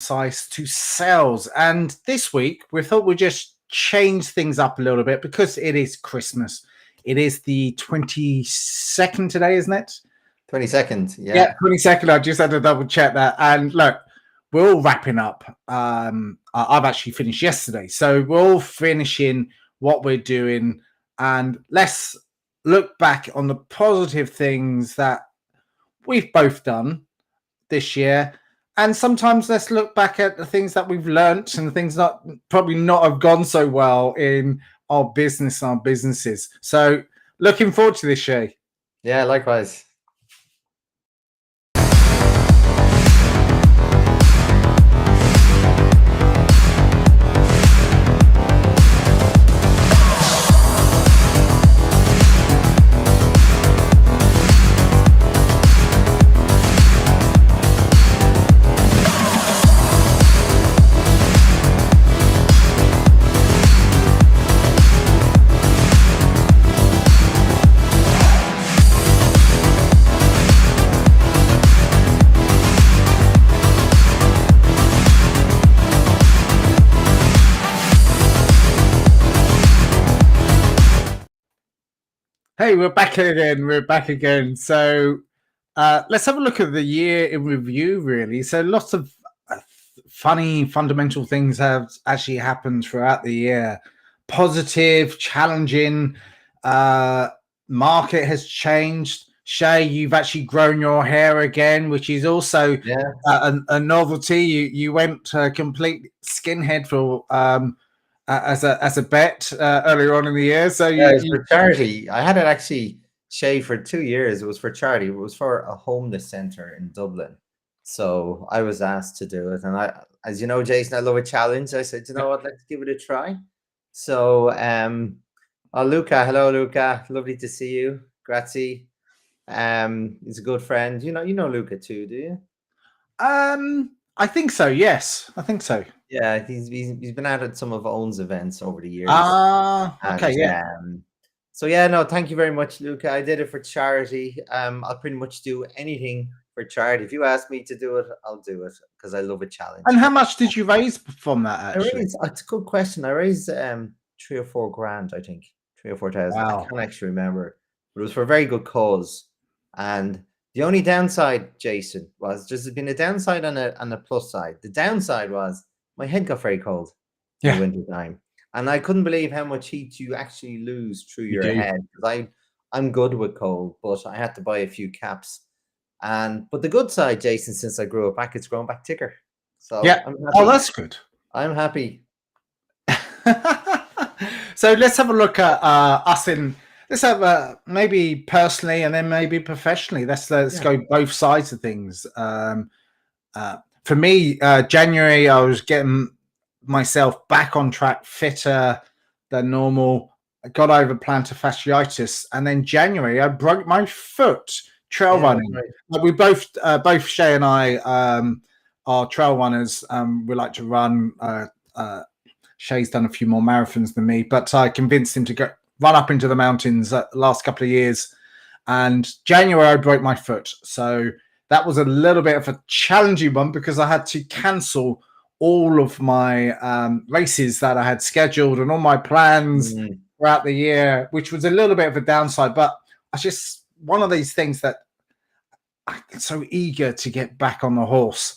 size to sales. And this week we thought we'd just change things up a little bit because it is Christmas. It is the 22nd today, isn't it? 22nd, Yeah, 22nd. I just had to double check that. And look, we're all wrapping up. I've actually finished yesterday. So we're all finishing what we're doing. And let's look back on the positive things that we've both done this year. And sometimes let's look back at the things that we've learnt and the things that probably not have gone so well in our business and our businesses. So looking forward to this, Shay. Yeah, likewise. Hey, we're back again. We're back again. So let's have a look at the year in review, really. So lots of funny, fundamental things have actually happened throughout the year. Positive, challenging. Market has changed. Shay, you've actually grown your hair again, which is also a novelty. You went complete skinhead for as a bet earlier on in the year. So yeah, it's for charity. I had it actually shaved for 2 years. It was for charity. It was for a homeless center in Dublin. So I was asked to do it, and as you know, Jason, I love a challenge. I said, you know what, let's give it a try. So, Luca, hello, Luca, lovely to see you. Grazie. He's a good friend. You know Luca too, do you? I think so. Yes, I think so. Yeah, he's been at some of Owen's events over the years. Okay, yeah. So yeah, no, thank you very much, Luca. I did it for charity. I'll pretty much do anything for charity. If you ask me to do it, I'll do it because I love a challenge. And how much did you raise from that? Actually, it's a good question. I raised 3 or 4 grand, I think, 3 or 4,000. Wow. I can't actually remember, but it was for a very good cause. And the only downside, Jason, was there's been a downside and a plus side. The downside was my head got very cold in the winter time, and I couldn't believe how much heat you actually lose through your head. Because I'm good with cold, but I had to buy a few caps. But the good side, Jason, since I grew it back, it's grown back thicker. So yeah, oh, that's good. I'm happy. So let's have a look at us in. Let's have maybe personally and then maybe professionally. Let's go both sides of things. For me, January, I was getting myself back on track, fitter than normal. I got over plantar fasciitis, and then January, I broke my foot trail running. Right. We both Shay and I are trail runners. We like to run. Shay's done a few more marathons than me, but I convinced him to run up into the mountains the last couple of years. And January, I broke my foot. So that was a little bit of a challenging one because I had to cancel all of my races that I had scheduled and all my plans throughout the year, which was a little bit of a downside. But it's just one of these things that I'm so eager to get back on the horse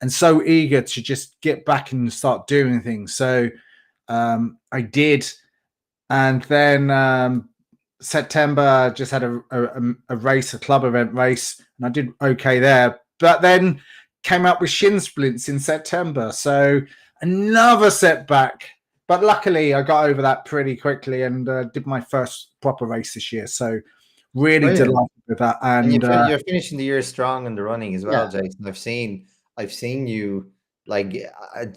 and so eager to just get back and start doing things. So I did. And then September, I just had a race, a club event race, and I did okay there. But then came up with shin splints in September. So another setback. But luckily, I got over that pretty quickly and did my first proper race this year. So really delighted with that. And you're finishing the year strong in the running as well, Jason. I've seen you like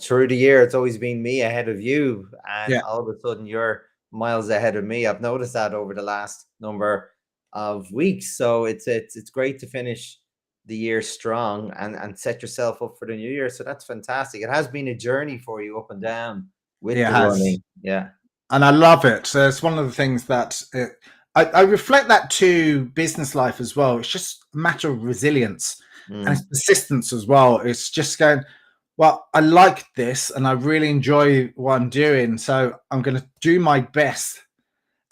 through the year. It's always been me ahead of you, and all of a sudden you're miles ahead of me. I've noticed that over the last number of weeks. So it's great to finish the year strong and set yourself up for the new year. So that's fantastic. It has been a journey for you up and down with the running. Yeah. And I love it. So it's one of the things that I reflect that to business life as well. It's just a matter of resilience and it's persistence as well. It's just going, Well, I like this and I really enjoy what I'm doing. So I'm going to do my best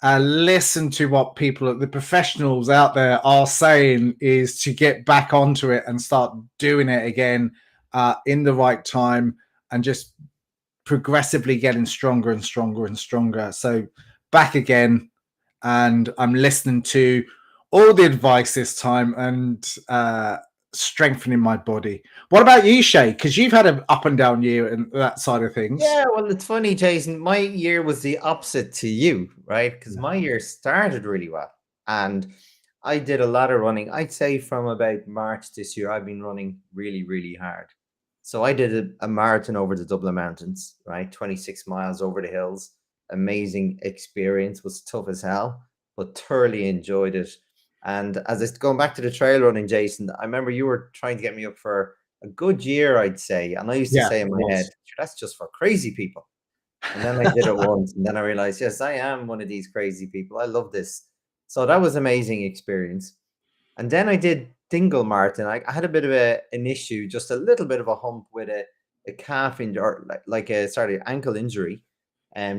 and listen to what people, the professionals out there are saying, is to get back onto it and start doing it again in the right time and just progressively getting stronger and stronger and stronger. So back again, and I'm listening to all the advice this time and strengthening my body. What about you, Shay? Because you've had an up and down year and that side of things. Yeah, well, it's funny, Jason. My year was the opposite to you, right? Because my year started really well. And I did a lot of running. I'd say from about March this year, I've been running really, really hard. So I did a marathon over the Dublin Mountains, right? 26 miles over the hills. Amazing experience. Was tough as hell, but thoroughly enjoyed it. And as it's going back to the trail running, Jason, I remember you were trying to get me up for a good year, I'd say. And I used to Yeah, say in it my head, was. that's just for crazy people. And then I did it once, and then I realized, yes, I am one of these crazy people. I love this. So that was amazing experience. And then I did Dingle Marathon. I had a bit of an issue, just a little bit of a hump with a calf injury, or ankle injury,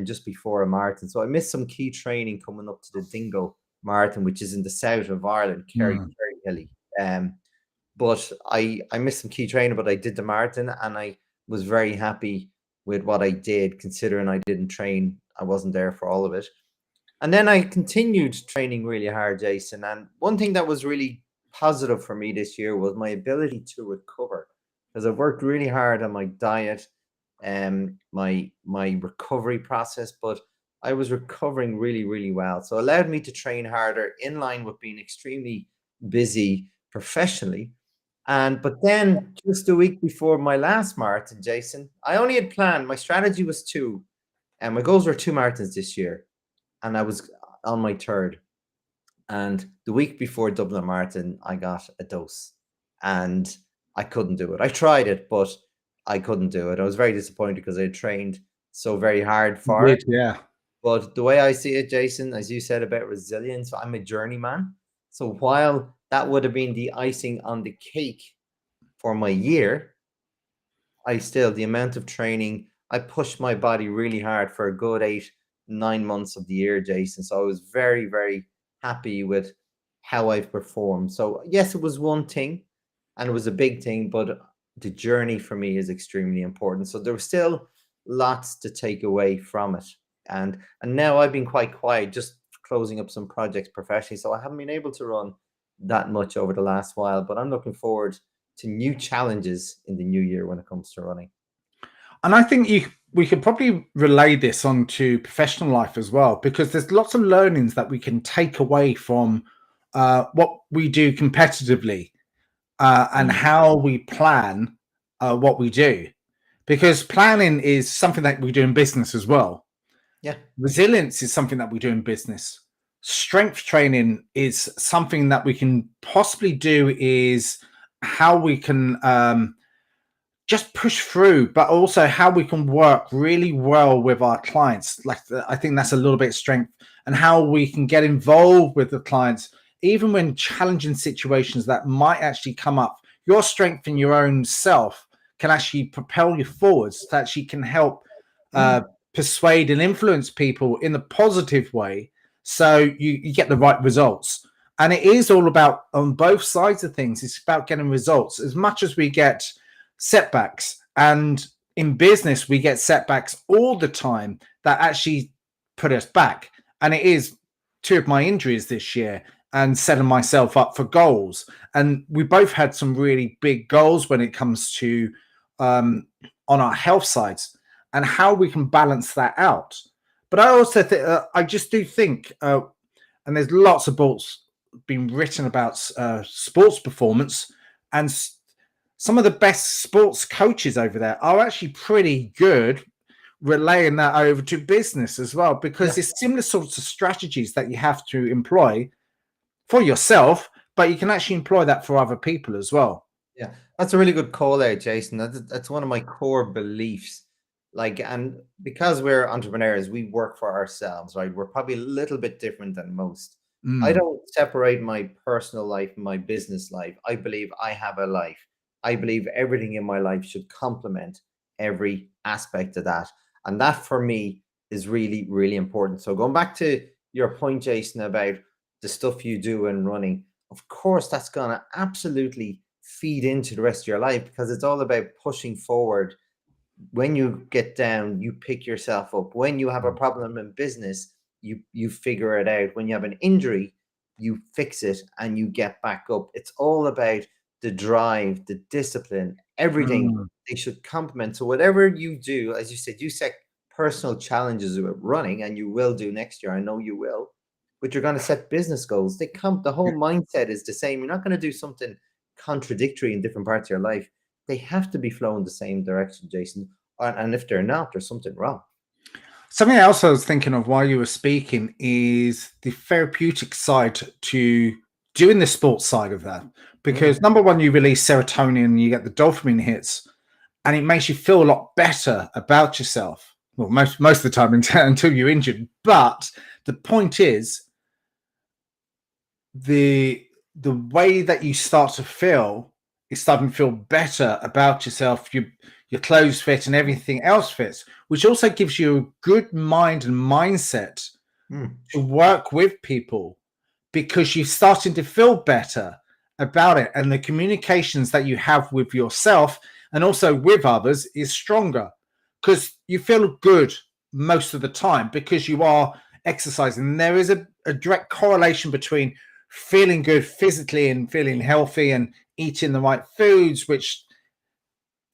just before a marathon. So I missed some key training coming up to the Dingle Marathon, which is in the south of Ireland, Kerry Hilly. But I missed some key training, but I did the marathon, and I was very happy with what I did, considering I didn't train. I wasn't there for all of it. And then I continued training really hard, Jason. And one thing that was really positive for me this year was my ability to recover, because I've worked really hard on my diet and my recovery process, but I was recovering really, really well. So it allowed me to train harder in line with being extremely busy professionally. But then just a week before my last marathon, Jason, I only had planned, my strategy was two, and my goals were two marathons this year. And I was on my third. And the week before Dublin Marathon, I got a dose and I couldn't do it. I tried it, but I couldn't do it. I was very disappointed because I had trained so very hard You for it. did, yeah. But the way I see it, Jason, as you said about resilience, I'm a journeyman. So while that would have been the icing on the cake for my year, the amount of training, I pushed my body really hard for a good 8, 9 months of the year, Jason. So I was very, very happy with how I've performed. So yes, it was one thing and it was a big thing, but the journey for me is extremely important. So there were still lots to take away from it. And now I've been quite quiet, just closing up some projects professionally. So I haven't been able to run that much over the last while, but I'm looking forward to new challenges in the new year when it comes to running. And I think we could probably relay this onto professional life as well, because there's lots of learnings that we can take away from what we do competitively and how we plan what we do. Because planning is something that we do in business as well. Yeah. Resilience is something that we do in business. Strength training is something that we can possibly do, is how we can just push through, but also how we can work really well with our clients. Like, I think that's a little bit of strength, and how we can get involved with the clients, even when challenging situations that might actually come up. Your strength in your own self can actually propel you forwards, that actually can help persuade and influence people in a positive way. So you get the right results. And it is all about, on both sides of things, it's about getting results. As much as we get setbacks, and in business we get setbacks all the time that actually put us back, and it is two of my injuries this year and setting myself up for goals. And we both had some really big goals when it comes to on our health sides, and how we can balance that out. But I also I just do think and there's lots of books been written about sports performance, and some of the best sports coaches over there are actually pretty good relaying that over to business as well, because there's similar sorts of strategies that you have to employ for yourself, but you can actually employ that for other people as well. Yeah, that's a really good call out, Jason. That's one of my core beliefs. Like, and because we're entrepreneurs, we work for ourselves, right? We're probably a little bit different than most. I don't separate my personal life and my business life. I believe I have a life. I believe everything in my life should complement every aspect of that. And that for me is really, really important. So going back to your point, Jason, about the stuff you do in running, of course, that's going to absolutely feed into the rest of your life, because it's all about pushing forward. When you get down, you pick yourself up. When you have a problem in business, you figure it out. When you have an injury, you fix it and you get back up. It's all about the drive, the discipline, everything. They should complement. So whatever you do, as you said, you set personal challenges with running, and you will do next year. I know you will. But you're going to set business goals. They come. The whole mindset is the same. You're not going to do something contradictory in different parts of your life. They have to be flowing the same direction, Jason. And if they're not, there's something wrong. Something else I was thinking of while you were speaking is the therapeutic side to doing the sports side of that. Because number one, you release serotonin, you get the dopamine hits, and it makes you feel a lot better about yourself. Well, most of the time until you're injured. But the point is, the way that you start to feel is starting to feel better about yourself. Your clothes fit and everything else fits, which also gives you a good mind and mindset to work with people, because you're starting to feel better about it. And the communications that you have with yourself and also with others is stronger, because you feel good most of the time because you are exercising. And there is a direct correlation between feeling good physically and feeling healthy and eating the right foods, which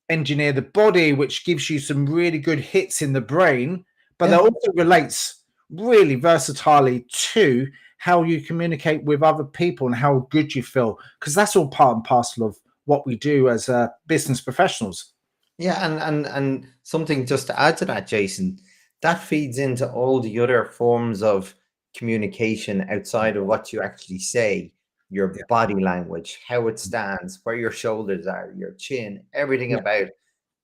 engineer the body, which gives you some really good hits in the brain, but that also relates really versatilely to how you communicate with other people and how good you feel, because that's all part and parcel of what we do as business professionals. Yeah, and something just to add to that, Jason, that feeds into all the other forms of communication outside of what you actually say. Your body language, how it stands, where your shoulders are, your chin, everything about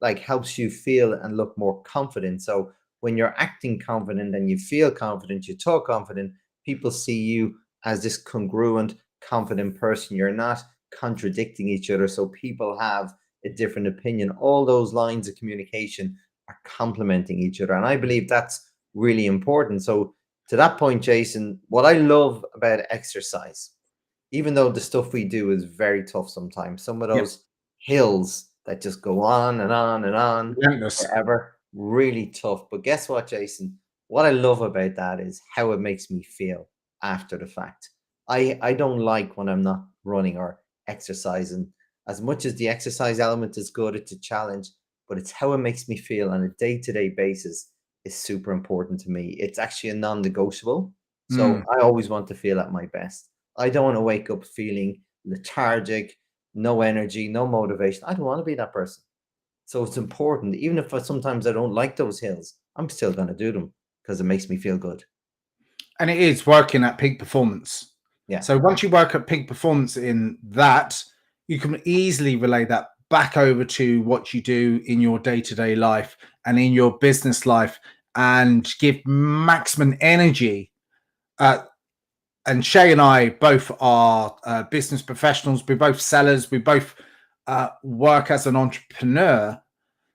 like helps you feel and look more confident. So when you're acting confident and you feel confident, you talk confident, people see you as this congruent, confident person. You're not contradicting each other. So people have a different opinion. All those lines of communication are complementing each other. And I believe that's really important. So to that point, Jason, what I love about exercise, even though the stuff we do is very tough sometimes, some of those hills that just go on and on and on forever, really tough. But guess what, Jason? What I love about that is how it makes me feel after the fact. I don't like when I'm not running or exercising. As much as the exercise element is good, it's a challenge, but it's how it makes me feel on a day-to-day basis is super important to me. It's actually a non-negotiable. So I always want to feel at my best. I don't want to wake up feeling lethargic, no energy, no motivation. I don't want to be that person. So it's important. Even if sometimes I don't like those hills, I'm still going to do them because it makes me feel good. And it is working at peak performance. Yeah. So once you work at peak performance in that, you can easily relay that back over to what you do in your day-to-day life and in your business life, and give maximum energy. And Shay and I both are business professionals. We're both sellers. We both work as an entrepreneur.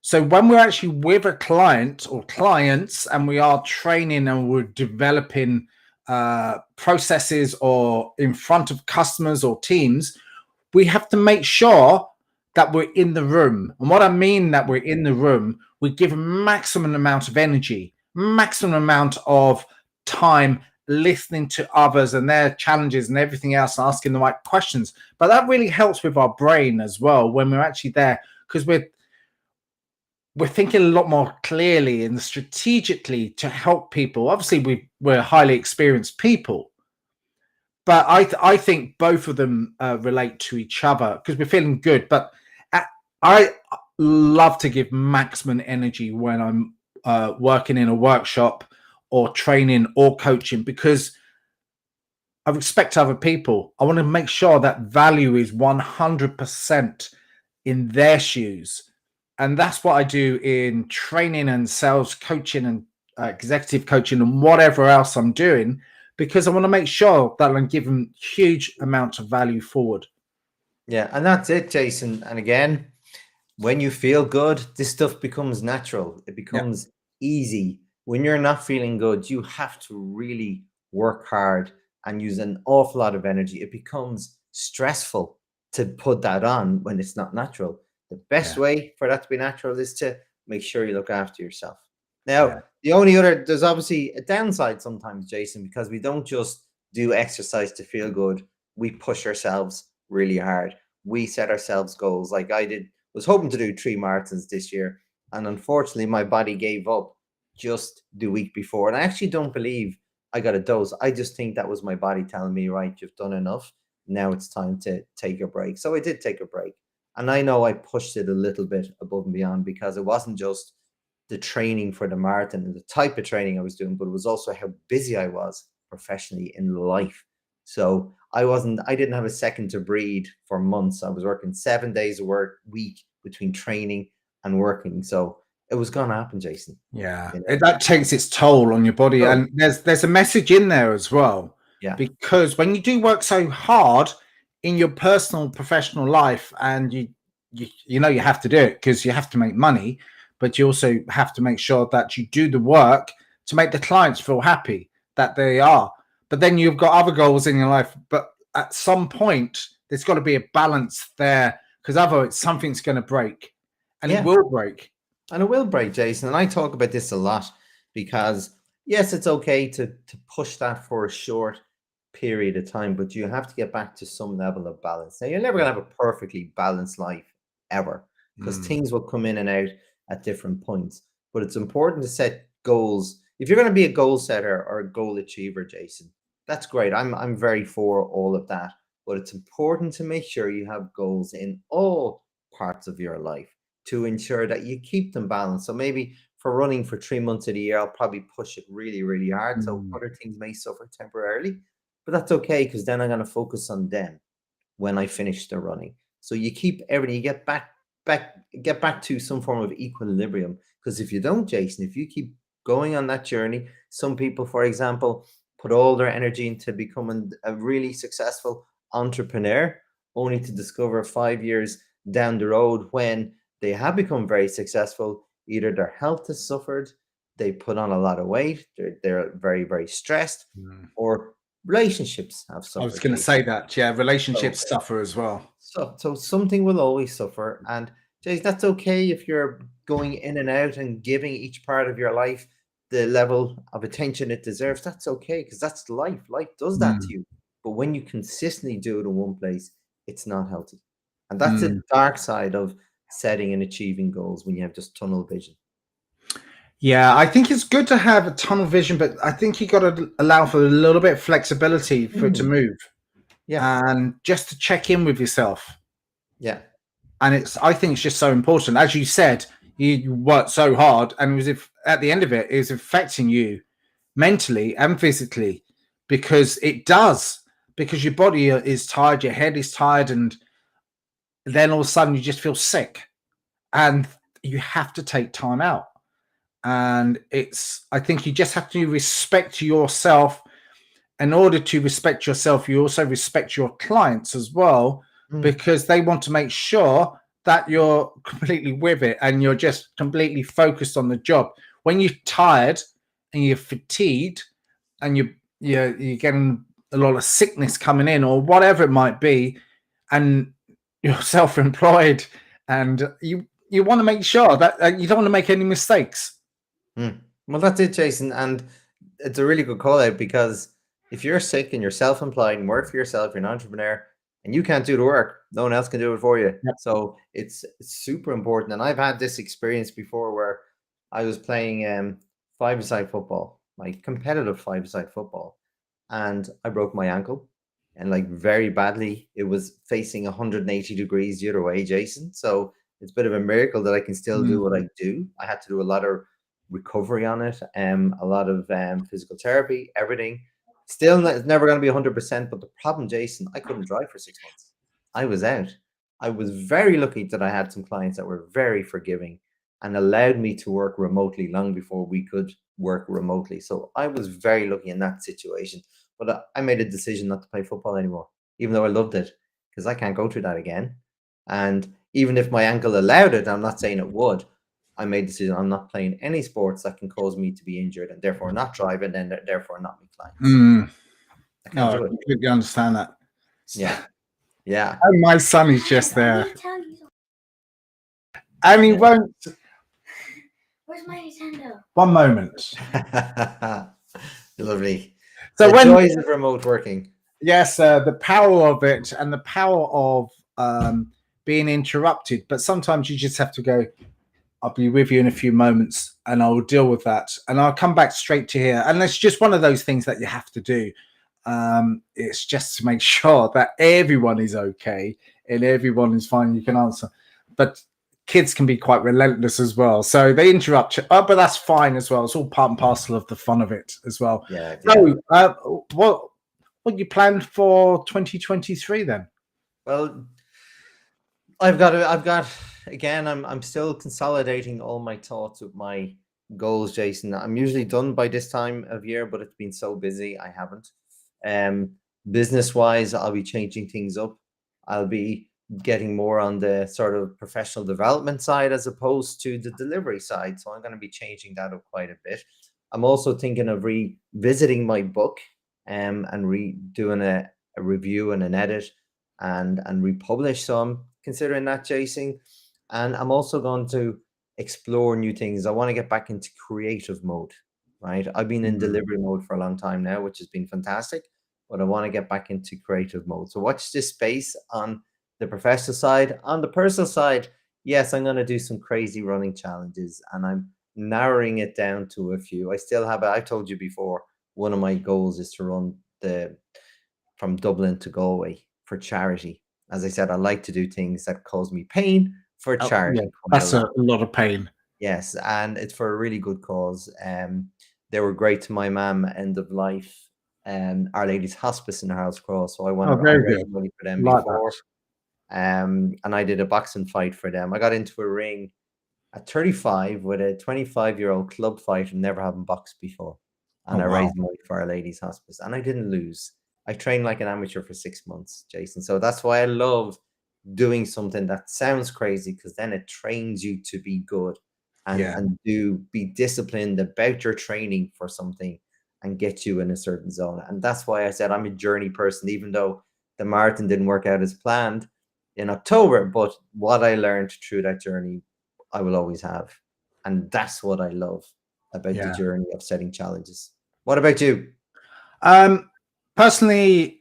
So when we're actually with a client or clients and we are training and we're developing processes or in front of customers or teams, we have to make sure that we're in the room. And what I mean that we're in the room, we give a maximum amount of energy, maximum amount of time listening to others and their challenges and everything else, and asking the right questions. But that really helps with our brain as well when we're actually there, because we're thinking a lot more clearly and strategically to help people. Obviously, we're highly experienced people, but I think both of them relate to each other because we're feeling good. But I love to give maximum energy when I'm working in a workshop or training or coaching, because I respect other people. I want to make sure that value is 100% in their shoes. And that's what I do in training and sales coaching and executive coaching and whatever else I'm doing, because I want to make sure that I'm giving huge amounts of value forward. Yeah, and that's it, Jason. And again, when you feel good, this stuff becomes natural. It Yeah, becomes easy. When you're not feeling good, you have to really work hard and use an awful lot of energy. It becomes stressful to put that on when it's not natural. The best yeah, way for that to be natural is to make sure you look after yourself. Now, yeah, there's obviously a downside sometimes, Jason, because we don't just do exercise to feel good. We push ourselves really hard. We set ourselves goals. Like I did, was hoping to do 3 marathons this year, and unfortunately, my body gave up just the week before. And I actually don't believe I got a dose. I just think that was my body telling me, right, you've done enough. Now it's time to take a break. So I did take a break. And I know I pushed it a little bit above and beyond because it wasn't just the training for the marathon and the type of training I was doing, but it was also how busy I was professionally in life. So I didn't have a second to breathe for months. I was working 7 days a week between training and working. So it was going to happen, Jason. yeah. You know? That takes its toll on your body, Oh, and there's a message in there as well, yeah. because when you do work so hard in your personal professional life, and you know you have to do it because you have to make money, but you also have to make sure that you do the work to make the clients feel happy that they are. But then you've got other goals in your life, but at some point there's got to be a balance there, because otherwise something's going to break, and it Yeah. will break. And it will break, Jason. And I talk about this a lot because, yes, it's okay to push that for a short period of time, but you have to get back to some level of balance. Now, you're never going to have a perfectly balanced life ever because Mm. things will come in and out at different points. But it's important to set goals. If you're going to be a goal setter or a goal achiever, Jason, that's great. I'm very for all of that. But it's important to make sure you have goals in all parts of your life to ensure that you keep them balanced. So maybe for running for 3 months of the year, I'll probably push it really, really hard. So Mm. other things may suffer temporarily, but that's okay because then I'm going to focus on them when I finish the running. So you keep everything, you get back to some form of equilibrium. Because if you don't, Jason, if you keep going on that journey, some people, for example, put all their energy into becoming a really successful entrepreneur, only to discover 5 years down the road when they have become very successful, either their health has suffered, they put on a lot of weight, they're very, very stressed, Mm. or relationships have I was suffered, going to Jason. say that, yeah, So relationships suffer as well. so something will always suffer. And Jay, that's okay if you're going in and out and giving each part of your life the level of attention it deserves. That's okay, because that's life. Life does that to Mm. you. But when you consistently do it in one place, it's not healthy. And that's the Mm. dark side of setting and achieving goals when you have just tunnel vision. Yeah, I think it's good to have a tunnel vision, but I think you got to allow for a little bit of flexibility for it to Mhm. move, Yeah. and just to check in with yourself. Yeah. And I think it's just so important. As you said, you worked so hard, and it was if at the end of it, it was affecting you mentally and physically, because it does. Because your body is tired, your head is tired, and then all of a sudden you just feel sick, and you have to take time out. And I think you just have to respect yourself. In order to respect yourself, you also respect your clients as well, Mm. because they want to make sure that you're completely with it and you're just completely focused on the job. When you're tired and you're fatigued and you're getting a lot of sickness coming in or whatever it might be, and you're self-employed, and you want to make sure that you don't want to make any mistakes. Mm. Well, that's it, Jason. And it's a really good call out because if you're sick and you're self employed and work for yourself, you're an entrepreneur and you can't do the work, no one else can do it for you. Yep. So it's super important. And I've had this experience before where I was playing five-a-side football, like competitive five-a-side football, and I broke my ankle and like very badly. It was facing 180 degrees the other way, Jason. So it's a bit of a miracle that I can still do what Mm. I do. I had to do a lot of recovery on it, a lot of physical therapy, everything. Still, it's never going to be 100%. But the problem, Jason, I couldn't drive for 6 months. I was out. I was very lucky that I had some clients that were very forgiving and allowed me to work remotely long before we could work remotely. So I was very lucky in that situation. But I made a decision not to play football anymore, even though I loved it. because I can't go through that again. And even if my ankle allowed it, I'm not saying it would, I made the decision I'm not playing any sports that can cause me to be injured, and therefore not driving, and therefore not make clients. I can't do it. I completely understand that. Yeah. Yeah. And my son is just there. And he won't. Where's my Nintendo? One moment. Lovely. So the joys of remote working. Yes, the power of it and the power of being interrupted. But sometimes you just have to go, I'll be with you in a few moments and I'll deal with that. And I'll come back straight to here. And it's just one of those things that you have to do. It's just to make sure that everyone is okay and everyone is fine. You can answer. But kids can be quite relentless as well. So they interrupt you. But that's fine as well. It's all part and parcel of the fun of it as well. Yeah. So what you planned for 2023 then? Well, I've got again, I'm still consolidating all my thoughts with my goals, Jason. I'm usually done by this time of year, but it's been so busy I haven't. Business wise, I'll be changing things up. I'll be getting more on the sort of professional development side as opposed to the delivery side. So I'm going to be changing that up quite a bit. I'm also thinking of revisiting my book and redoing a review and an edit and republish. So I'm considering that, Jason. And I'm also going to explore new things. I want to get back into creative mode, right? I've been in delivery mode for a long time now, which has been fantastic, but I want to get back into creative mode. So watch this space on the professional side. On the personal side, yes, I'm going to do some crazy running challenges, and I'm narrowing it down to a few. I still have, I've told you before, one of my goals is to run from Dublin to Galway for charity. As I said, I like to do things that cause me pain for charity. Yeah, that's a lot of pain. Yes, and it's for a really good cause. They were great to my mum, end of life, Our Lady's Hospice in Harold's Cross. So I wanted to raise money for them before. And I did a boxing fight for them. I got into a ring at 35 with a 25-year-old club fighter, never having boxed before. And I raised money for Our Lady's Hospice, and I didn't lose. I trained like an amateur for 6 months, Jason. So that's why I love doing something that sounds crazy, because then it trains you to be good and be disciplined about your training for something and get you in a certain zone. And that's why I said I'm a journey person, even though the marathon didn't work out as planned in October. But what I learned through that journey, I will always have. And that's what I love about the journey of setting challenges. What about you? Personally,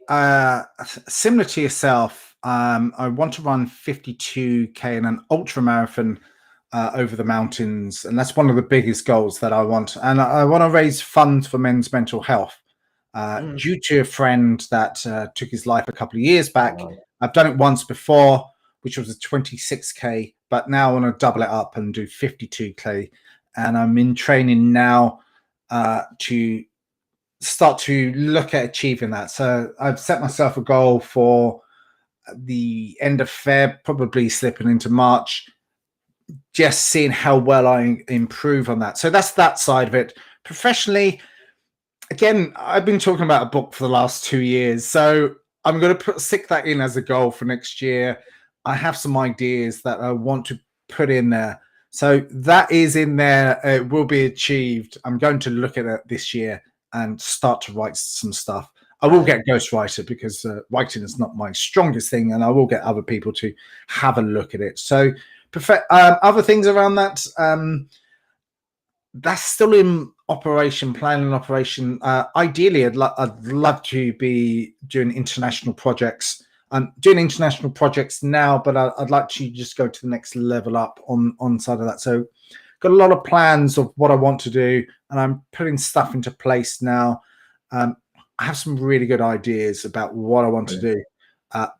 similar to yourself, I want to run 52K in an ultra marathon over the mountains. And that's one of the biggest goals that I want. And I want to raise funds for men's mental health. Due to a friend that took his life a couple of years back. I've done it once before, which was a 26K, but now I want to double it up and do 52K. And I'm in training now to start to look at achieving that. So I've set myself a goal for the end of Feb, probably slipping into March, just seeing how well I improve on that. So that's that side of it. Professionally, again, I've been talking about a book for the last 2 years. So I'm going to stick that in as a goal for next year. I have some ideas that I want to put in there. So that is in there. It will be achieved. I'm going to look at it this year and start to write some stuff. I will get a ghostwriter because writing is not my strongest thing, and I will get other people to have a look at it. So other things around that, that's still in operation, planning operation. Ideally, I'd love to be doing international projects. I'm doing international projects now, but I'd like to just go to the next level up on side of that. So got a lot of plans of what I want to do, and I'm putting stuff into place now. I have some really good ideas about what I want to do,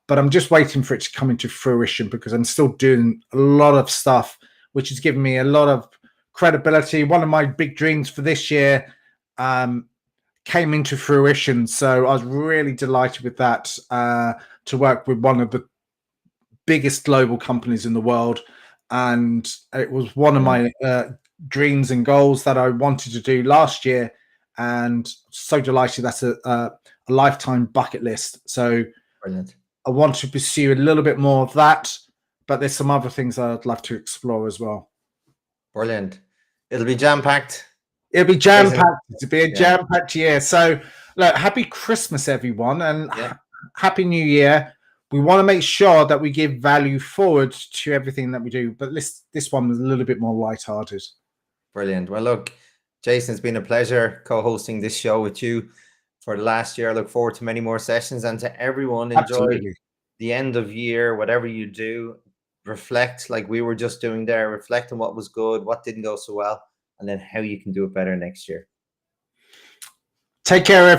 but I'm just waiting for it to come into fruition because I'm still doing a lot of stuff, which has given me a lot of credibility. One of my big dreams for this year came into fruition, so I was really delighted with that, to work with one of the biggest global companies in the world, and it was one of my dreams and goals that I wanted to do last year, and so delighted that's a lifetime bucket list. So brilliant. I want to pursue a little bit more of that, but there's some other things I'd love to explore as well. Brilliant. It'll be jam-packed. It'll be jam-packed. It'll be a jam-packed year. So, look, happy Christmas, everyone, and happy New Year. We want to make sure that we give value forward to everything that we do, but this one was a little bit more lighthearted. Brilliant. Well, look, Jason, it's been a pleasure co-hosting this show with you for the last year. I look forward to many more sessions, and to everyone, enjoy the end of year, whatever you do. Reflect like we were just doing there. Reflect on what was good, what didn't go so well, and then how you can do it better next year. Take care, everyone.